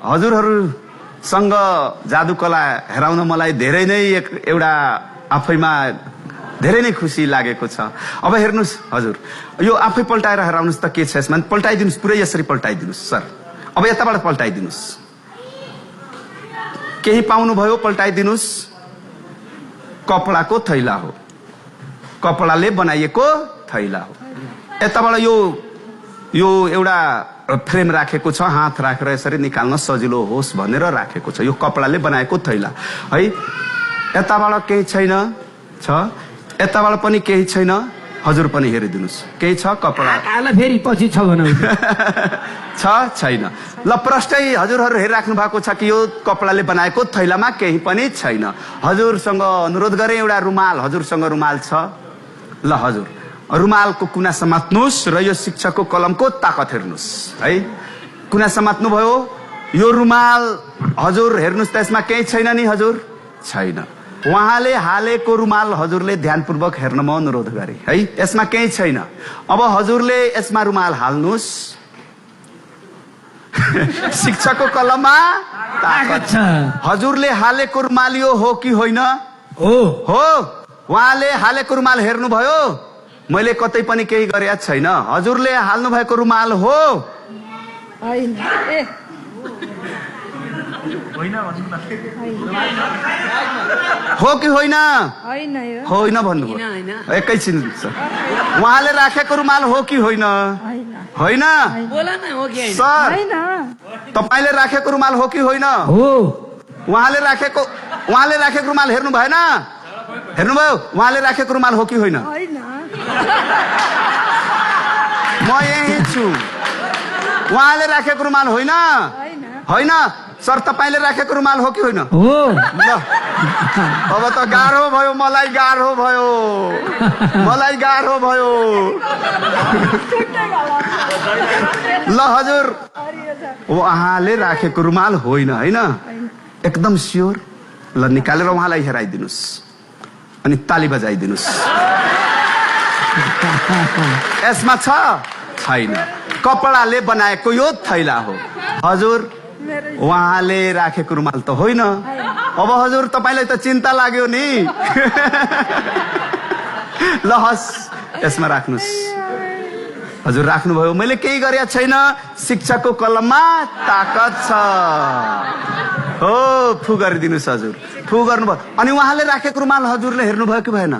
हजुरहरूसँग जादु कला हेराउन मलाई धेरै नै एउटा आफैमा धेरै नै खुसी लागेको छ। अब हेर्नुस् हजुर, यो आफै पल्टाएर हेराउनुस् त के छ यसमा, पल्टाइदिनुस्, पुरै यसरी पल्टाइदिनुस् सर। अब यताबाट पल्टाइदिनुस्, केही पाउनुभयो पल्टाइदिनुस्। कपडाको थैला हो, कपडाले बनाइएको थैला हो। यताबाट यो एउटा फ्रेम राखेको छ, हात राखेर यसरी निकाल्न सजिलो होस् भनेर राखेको छ। यो कपडाले बनाएको थैला है। यताबाट केही छैन छ, यताबाट पनि केही छैन। हजुर पनि हेरिदिनुस्, केही छ कपडा फेरि पछि छ छ छैन। ल प्रष्टै हजुरहरू हेरिराख्नु भएको छ कि यो कपडाले बनाएको थैलामा केही पनि छैन। हजुरसँग अनुरोध गरे एउटा रुमाल, हजुरसँग रुमाल छ। ल हजुर रुमालको कुना समात्नुस् र यो शिक्षकको कलमको ताकत हेर्नुस् है। कुना समात्नु भयो, यो रुमाल हजुर हेर्नुस् त यसमा केही छैन नि हजुर, छैन। उहाँले हालेको रुमाल हजुरले ध्यानपूर्वक हेर्न म अनुरोध गरे है। यसमा केही छैन। अब हजुरले यसमा रुमाल हाल्नुस्। शिक्षकको कलममा ताकत छ। हजुरले हालेको रुमाल यो हो कि होइन? हो। उहाँले हालेको रुमाल हेर्नुभयो? मैले कतै पनि केही गरेको छैन। हजुरले हाल्नु भएको रुमाल हो? हो कि होइन? होइन भन्नुभयो। एकैछिन उहाँले राखेको रुमाल हो कि होइन? होइन। सर तपाईँले राखेको रुमाल हो कि होइन? उहाँले राखेको रुमाल हेर्नु भएन? हेर्नुभयो? उहाँले राखेको रुमाल हो कि होइन? म यही छु। उहाँले राखेको रुमाल होइन? होइन। सर तपाईँले राखेको रुमाल हो कि होइन? ल अब त गाह्रो भयो, मलाई गाह्रो भयो। ल हजुर उहाँले राखेको रुमाल होइन, होइन एकदम स्योर। ल निकालेर उहाँलाई हेराइदिनुस् अनि ताली बजाइदिनुस्। यसमा छ? छैन। कपडाले बनाएको यो थैला हो। हजुर उहाँले राखेको रुमाल त होइन। अब हजुर तपाईँलाई त चिन्ता लाग्यो नि। ल हस् यसमा राख्नुस्। हजुर राख्नुभयो? मैले केही गरेको छैन। शिक्षकको कलममा ताकत छ। हो फु गरिदिनुहोस् हजुर, फु गर्नुभयो। अनि उहाँले राखेको रुमाल हजुरले हेर्नुभयो कि भएन?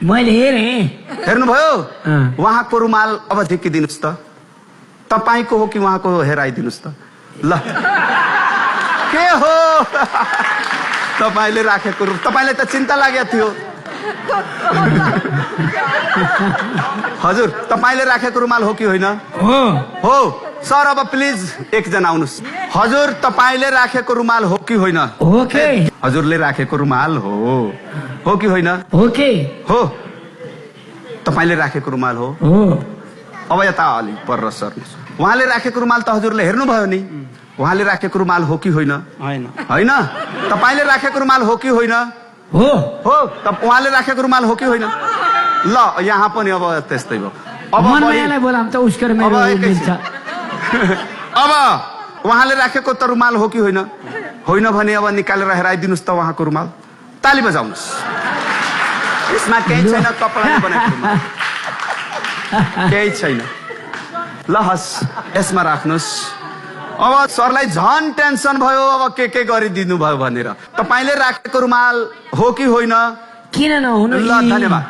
मैले हेरेँ। हेर्नुभयो? उहाँको रुमाल अब झिकिदिनुहोस् त। तपाईँको हो कि उहाँको हो हेराइदिनुहोस् त। ल के हो? तपाईँले राखेको तपाईँलाई त चिन्ता लागेको थियो। हजुर तपाईँले राखेको रुमाल हो कि होइन? हो। सर अब प्लिज एकजना आउनुहोस्। हजुर तपाईँले राखेको रुमाल हो कि होइन? हजुरले राखेको रुमाल हो कि होइन? हो। तपाईँले राखेको रुमाल हो? अब यता अलि पर सर्नुहोस्। उहाँले राखेको रुमाल त हजुरले हेर्नुभयो नि? उहाँले राखेको रुमाल हो कि होइन? होइन। तपाईँले राखेको रुमाल हो कि होइन? हो। उहाँले राखेको रुमाल हो कि होइन? ल यहाँ पनि अब त्यस्तै भयो। अब उहाँले राखेको त रुमाल हो कि होइन? होइन भने अब निकालेर हेराइदिनुहोस् त उहाँको रुमाल। ताली बजाउनुहोस्। यसमा केही छैन, कपडाले बनाएको रुमाल केही छैन। ल हस् यसमा राख्नुहोस्। अब सरलाई झन् टेन्सन भयो, अब के गरिदिनु भयो भनेर। तपाईँले राखेको रुमाल हो कि होइन? किन नहुनु? ल धन्यवाद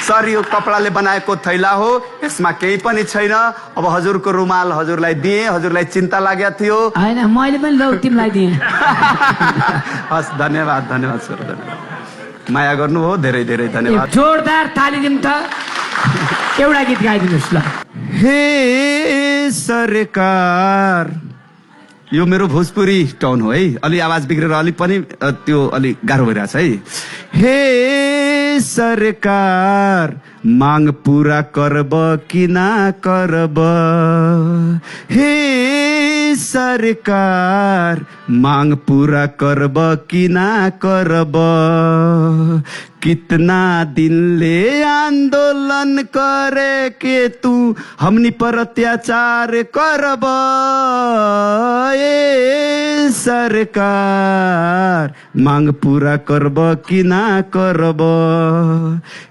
सर। यो कपडाले बनाएको थैला हो, यसमा केही पनि छैन। अब हजुरको रुमाल हजुरलाई दिए, हजुरलाई चिन्ता लागेको थियो। होइन मैले पनि लौ तिमीलाई दिएँ। हस् धन्यवाद सर, धन्यवाद। माया गर्नुभयो, धेरै धेरै धन्यवाद। जोरदार ताली दिउँ त। एउटा गीत गाइदिनुहोस् ल। हे सरकार, यो मेरो भोजपुरी टोन हो है। अलि आवाज बिग्रेर अलि पनि त्यो अलि गाह्रो भइरहेछ है। हे सरकार माग पूरा करब कि ना करब? हे सरकार माग पूरा करब कि ना करब? कितना दिनले आन्दोलन करे के तू हमनी पर अत्याचार करब ए सरकार मांग पूरा करब कि ना करब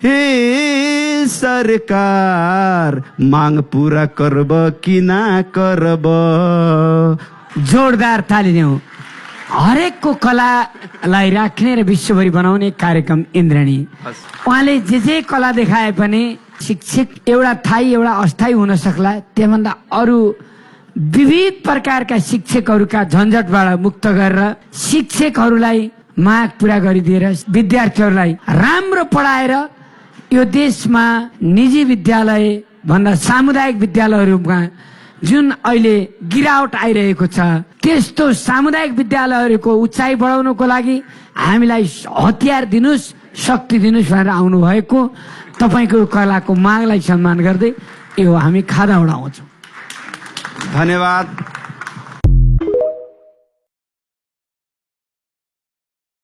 ए सरकार मांग पूरा करब कि ना करब। जोरदार ताली देऊ। हरेकको कलालाई राख्ने र विश्वभरि बनाउने कार्यक्रम इन्द्रणी। उहाँले जे कला देखाए पनि शिक्षक एउटा थाई एउटा अस्थायी हुन सक्ला, त्योभन्दा अरू विविध प्रकारका शिक्षकहरूका झन्झटबाट मुक्त गरेर शिक्षकहरूलाई माग पूरा गरिदिएर विद्यार्थीहरूलाई राम्रो पढाएर यो देशमा निजी विद्यालय भन्दा सामुदायिक विद्यालयहरूमा जुन अहिले गिरावट आइरहेको छ त्यस्तो सामुदायिक विद्यालयहरूको उचाइ बढाउनको लागि हामीलाई हतियार दिनुस्, शक्ति दिनुस् भनेर आउनु भएको तपाईको कलाको मागलाई सम्मान गर्दै यो हामी खादा उडाउँछौँ। धन्यवाद।